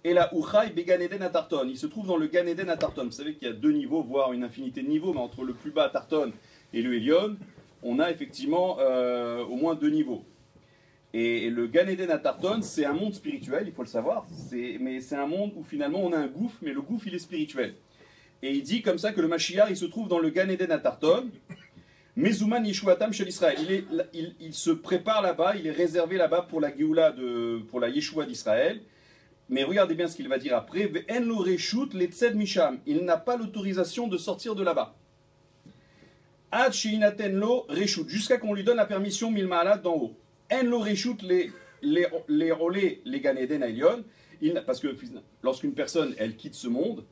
Et la Uchai Began Eden à Tarton. Il se trouve dans le Gan Eden à Tarton. Vous savez qu'il y a deux niveaux, voire une infinité de niveaux, mais entre le plus bas Tarton et le Elion, on a effectivement au moins deux niveaux. Et le Gan Eden à Tarton, c'est un monde spirituel, il faut le savoir, mais c'est un monde où finalement on a un gouffre, mais le gouffre il est spirituel. Et il dit comme ça que le Mashiach il se trouve dans le Gan Eden à Tarton, Mezuman Yeshuatam Shel Israël. Il se prépare là-bas, il est réservé là-bas pour la Géoula, pour la Yeshua d'Israël. Mais regardez bien ce qu'il va dire après. Ve'en lo reshut letzed misham. Il n'a pas l'autorisation de sortir de là-bas. Ad sheinaten lo reshut. Jusqu'à qu'on lui donne la permission milma'alat d'en haut. En lo reshut les olé les Gan Eden Elyon. Parce que lorsqu'une personne elle quitte ce monde,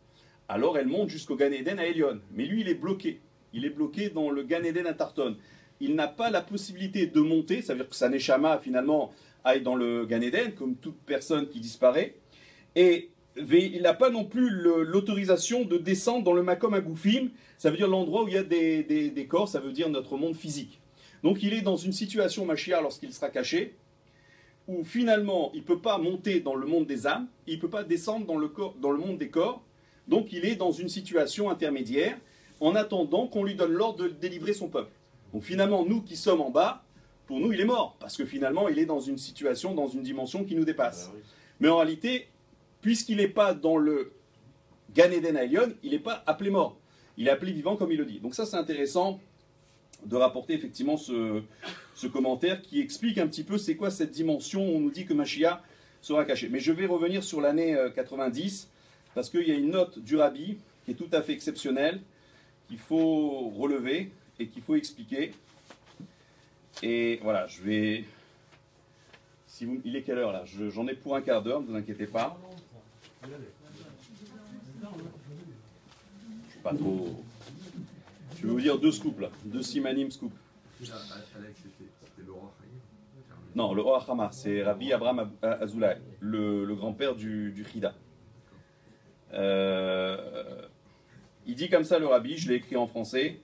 alors elle monte jusqu'au Gan Eden à Elyon. Mais lui il est bloqué. Il est bloqué dans le Gan Eden à Tarton. Il n'a pas la possibilité de monter. Ça veut dire que sa neshama finalement aille dans le Gan Eden comme toute personne qui disparaît. Et il n'a pas non plus l'autorisation de descendre dans le Makom Agoufim, ça veut dire l'endroit où il y a des corps, ça veut dire notre monde physique. Donc il est dans une situation, Mashiach, lorsqu'il sera caché, où finalement il ne peut pas monter dans le monde des âmes, il ne peut pas descendre dans le monde des corps, donc il est dans une situation intermédiaire, en attendant qu'on lui donne l'ordre de délivrer son peuple. Donc finalement, nous qui sommes en bas, pour nous il est mort, parce que finalement il est dans une situation, dans une dimension qui nous dépasse. Mais en réalité, puisqu'il n'est pas dans le Gan Eden Elyon, il n'est pas appelé mort. Il est appelé vivant comme il le dit. Donc ça c'est intéressant de rapporter effectivement ce commentaire qui explique un petit peu c'est quoi cette dimension où on nous dit que Mashiach sera caché. Mais je vais revenir sur l'année 90 parce qu'il y a une note du Rabbi qui est tout à fait exceptionnelle qu'il faut relever et qu'il faut expliquer. Et voilà, je vais... Il est quelle heure là? J'en ai pour un quart d'heure, ne vous inquiétez pas. Je suis pas trop... Je vais vous dire deux scoops là, deux simanim scoops. C'était le Roi Chaim? Non, le Roi Hama, c'est Rabbi Abraham Azoulay, le grand-père du Chida. Il dit comme ça le Rabbi, je l'ai écrit en français.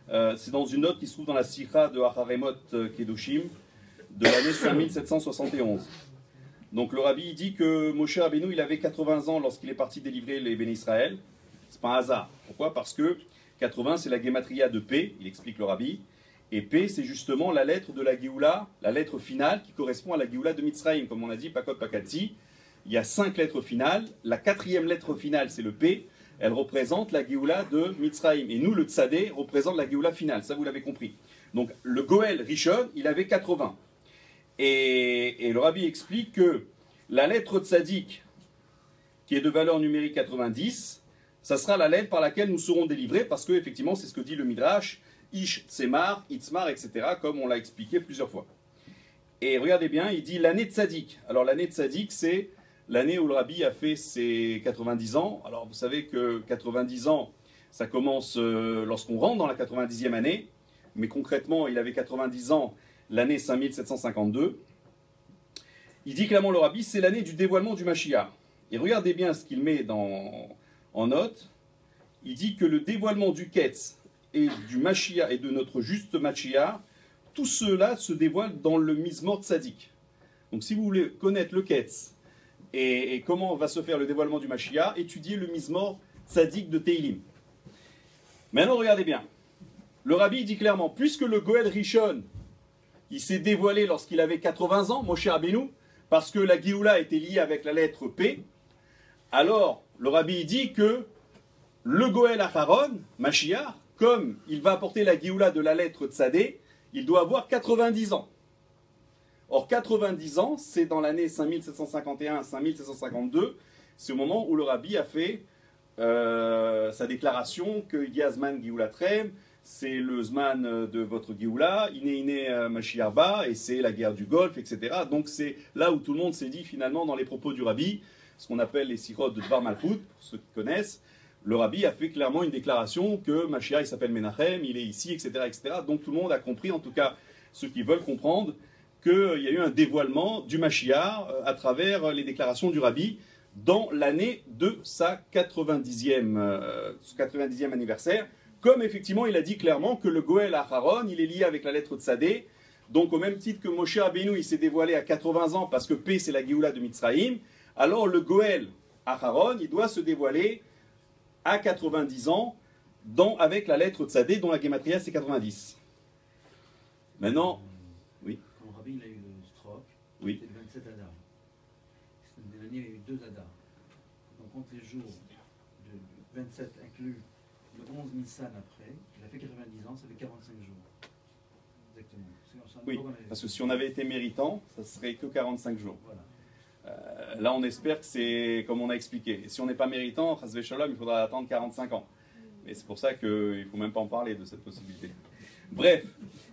C'est dans une note qui se trouve dans la Sikha de Acharemot Kedoshim de l'année 5771. Donc le Rabbi il dit que Moshe Rabbeinu il avait 80 ans lorsqu'il est parti délivrer les Béné Israël. C'est pas un hasard. Pourquoi? Parce que 80 c'est la gématria de P, il explique le Rabbi. Et P c'est justement la lettre de la Géoula, la lettre finale qui correspond à la Géoula de Mitzrayim. Comme on a dit, Pakot Pakatsi, il y a 5 lettres finales. La 4e lettre finale c'est le P. Elle représente la Géoula de Mitzrayim. Et nous, le Tzadé, représente la Géoula finale. Ça, vous l'avez compris. Donc, le Goël Rishon, il avait 80. Et le Rabbi explique que la lettre Tzadik, qui est de valeur numérique 90, ça sera la lettre par laquelle nous serons délivrés, parce que, effectivement, c'est ce que dit le Midrash, Ish Tsemar, Itzmar, etc., comme on l'a expliqué plusieurs fois. Et regardez bien, il dit l'année Tzadik. Alors, l'année Tzadik, c'est l'année où le Rabbi a fait ses 90 ans. Alors vous savez que 90 ans, ça commence lorsqu'on rentre dans la 90e année. Mais concrètement, il avait 90 ans l'année 5752. Il dit clairement le Rabbi, c'est l'année du dévoilement du Mashiach. Et regardez bien ce qu'il met en note. Il dit que le dévoilement du Ketz et du Mashiach et de notre juste Mashiach, tout cela se dévoile dans le Mizmor Tzadik. Donc si vous voulez connaître le Ketz, et comment va se faire le dévoilement du Mashiach, étudier le Mizmor Tzadik de Teilim. Maintenant, regardez bien. Le Rabbi dit clairement, puisque le Goël Rishon, il s'est dévoilé lorsqu'il avait 80 ans, Moshe Rabbeinu, parce que la Géoula était liée avec la lettre P, alors le Rabbi dit que le Goël Acharon, Mashiach, comme il va apporter la Géoula de la lettre Tzadé, il doit avoir 90 ans. Or, 90 ans, c'est dans l'année 5751-5752, c'est au moment où le Rabbi a fait sa déclaration qu'il y a Zman Géoula Trem, c'est le Zman de votre Géoula, Iné Mashiach Ba, et c'est la guerre du Golfe, etc. Donc c'est là où tout le monde s'est dit finalement dans les propos du Rabbi, ce qu'on appelle les sirotes de Dvar Malchut, pour ceux qui connaissent, le Rabbi a fait clairement une déclaration que Mashiach il s'appelle Menachem, il est ici, etc., etc. Donc tout le monde a compris, en tout cas ceux qui veulent comprendre, qu'il y a eu un dévoilement du Mashiach à travers les déclarations du Rabbi dans l'année de sa 90e anniversaire, comme effectivement il a dit clairement que le Goël Acharon, il est lié avec la lettre Tzadé, donc au même titre que Moshe Rabbeinu, il s'est dévoilé à 80 ans parce que P c'est la Géoula de Mitzrayim, alors le Goël Acharon, il doit se dévoiler à 90 ans avec la lettre Tzadé, dont la Gematria c'est 90. Maintenant, oui. Quand Rabbi il a eu le stroke, oui. c'était le 27 Adar. Cette année, il y a eu 2 Adar. Donc, on compte les jours de 27 inclus le 11 Nissan après. Il a fait 90 ans, ça fait 45 jours. Exactement. Oui, parce que si on avait été méritant, ça serait que 45 jours. Voilà. Là, on espère que c'est comme on a expliqué. Et si on n'est pas méritant, Chas v'Shalom, il faudra attendre 45 ans. Mais c'est pour ça qu'il ne faut même pas en parler de cette possibilité. Bref,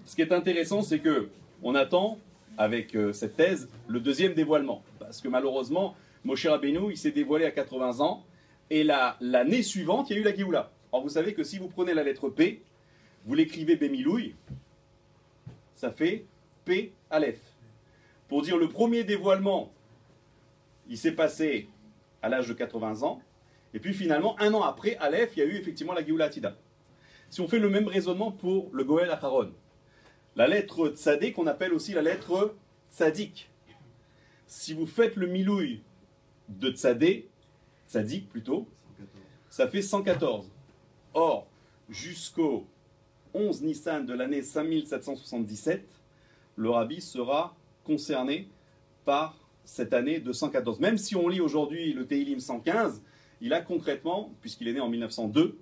ce qui est intéressant, c'est que on attend, avec cette thèse, le deuxième dévoilement. Parce que malheureusement, Moshe Rabbeinu, il s'est dévoilé à 80 ans, et l'année suivante, il y a eu la Géoula. Or, vous savez que si vous prenez la lettre P, vous l'écrivez Bémilouï, ça fait P Aleph. Pour dire le premier dévoilement, il s'est passé à l'âge de 80 ans, et puis finalement, un an après, Aleph, il y a eu effectivement la Géoula Atida. Si on fait le même raisonnement pour le Goël Acharon, la lettre Tzadé qu'on appelle aussi la lettre Tzadik. Si vous faites le milouï de Tzadé, Tzadik plutôt, ça fait 114. Or, jusqu'au 11 Nissan de l'année 5777, le Rabbi sera concerné par cette année de 114. Même si on lit aujourd'hui le Teilim 115, il a concrètement, puisqu'il est né en 1902,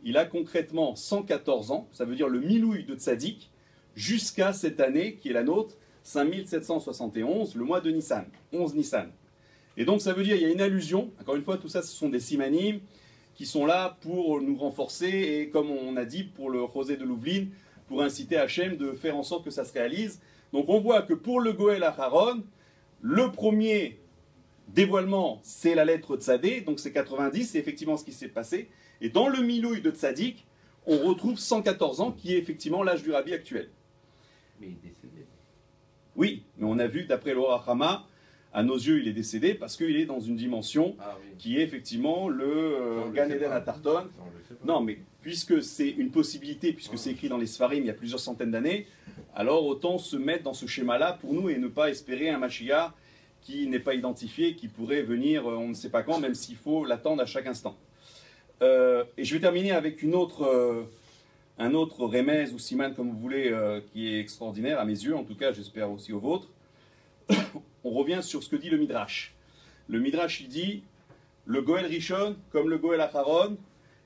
il a concrètement 114 ans, ça veut dire le milouï de Tzadik, jusqu'à cette année qui est la nôtre, 5771, le mois de Nissan, 11 Nissan. Et donc ça veut dire, il y a une allusion, encore une fois, tout ça ce sont des simanim qui sont là pour nous renforcer et comme on a dit pour le Rosé de Louveline, pour inciter Hachem de faire en sorte que ça se réalise. Donc on voit que pour le Goël Acharon, le premier dévoilement c'est la lettre Tzadé, donc c'est 90, c'est effectivement ce qui s'est passé. Et dans le milouï de Tzadik, on retrouve 114 ans qui est effectivement l'âge du Rabbi actuel. Mais il est décédé. Oui, mais on a vu, d'après l'Or HaChama, à nos yeux, il est décédé parce qu'il est dans une dimension qui est effectivement le Gan Eden à Tarton. Non, mais puisque c'est une possibilité, puisque c'est écrit dans les Sfarim il y a plusieurs centaines d'années, alors autant se mettre dans ce schéma-là pour nous et ne pas espérer un Mashiach qui n'est pas identifié, qui pourrait venir on ne sait pas quand, même s'il faut l'attendre à chaque instant. Et je vais terminer avec un autre remèze ou siman, comme vous voulez, qui est extraordinaire à mes yeux, en tout cas j'espère aussi aux vôtres. On revient sur ce que dit le Midrash. Le Midrash, il dit, le Goël Rishon, comme le Goël Acharon,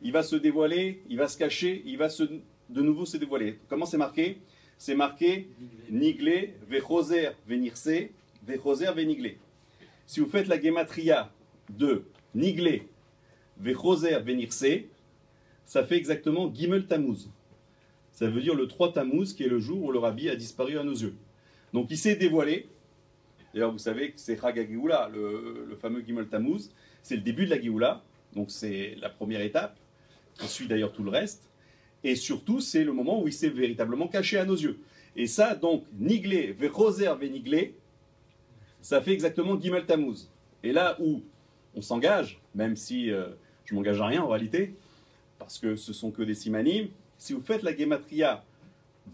il va se dévoiler, il va se cacher, il va de nouveau se dévoiler. Comment c'est marqué? C'est marqué Niglé, Vechoser, Venirse, Vechoser, Veniglé. Si vous faites la Gematria de Niglé, Vechoser, Venirse, ça fait exactement Gimel Tammuz. Ça veut dire le 3 Tammuz, qui est le jour où le Rabbi a disparu à nos yeux. Donc il s'est dévoilé. D'ailleurs, vous savez que c'est Chag HaGeoula, le fameux Gimel Tammuz. C'est le début de la Géoula. Donc c'est la première étape, qui suit d'ailleurs tout le reste. Et surtout, c'est le moment où il s'est véritablement caché à nos yeux. Et ça, donc, Niglé, Vechoser, Veniglé, ça fait exactement Gimel Tammuz. Et là où on s'engage, même si je ne m'engage à rien en réalité, parce que ce sont que des simanim, si vous faites la Gematria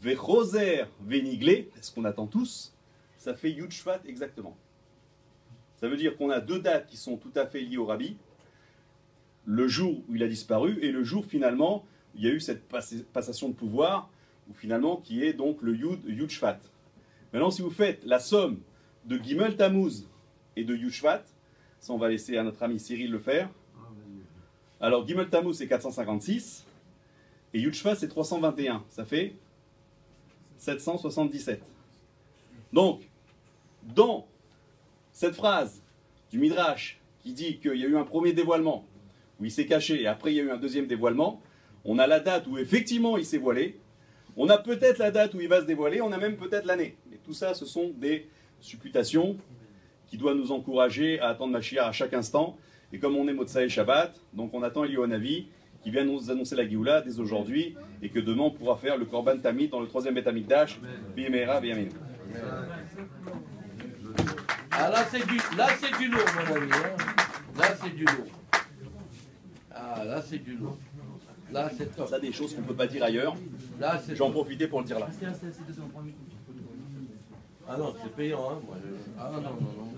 Vechoser, Veniglé, ce qu'on attend tous, ça fait Yud Shvat exactement. Ça veut dire qu'on a deux dates qui sont tout à fait liées au Rabbi, le jour où il a disparu et le jour finalement où il y a eu cette passation de pouvoir, où finalement qui est donc le Yud Shvat. Maintenant, si vous faites la somme de Gimel Tammuz et de Yud Shvat, ça on va laisser à notre ami Cyril le faire. Alors Gimel Tammuz c'est 456 et Yud Shvat c'est 321. Ça fait 777. Donc, dans cette phrase du Midrash qui dit qu'il y a eu un premier dévoilement où il s'est caché et après il y a eu un deuxième dévoilement, on a la date où effectivement il s'est voilé, on a peut-être la date où il va se dévoiler, on a même peut-être l'année. Mais tout ça, ce sont des supputations qui doivent nous encourager à attendre Mashiach à chaque instant. Et comme on est Motsai Shabbat, donc on attend Eliyahu Hanavi qui vient nous annoncer la Géoula dès aujourd'hui et que demain on pourra faire le Korban Tamid dans le 3e Beth Amikdash. B'Yemera, B'Yamin. Ah là c'est du lourd mon ami, hein. Là c'est du lourd. Ah là c'est du lourd. Là c'est top. Ça des choses qu'on ne peut pas dire ailleurs. Là c'est. J'en profiter pour le dire là. Ah non c'est payant hein. Moi, Ah non non non.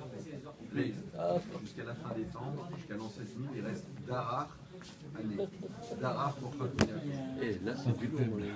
Mais jusqu'à la fin des temps, jusqu'à l'an 7000, il reste Darar année. Darar pour Khatmiyat. Et là, c'est du lourd, mon ami.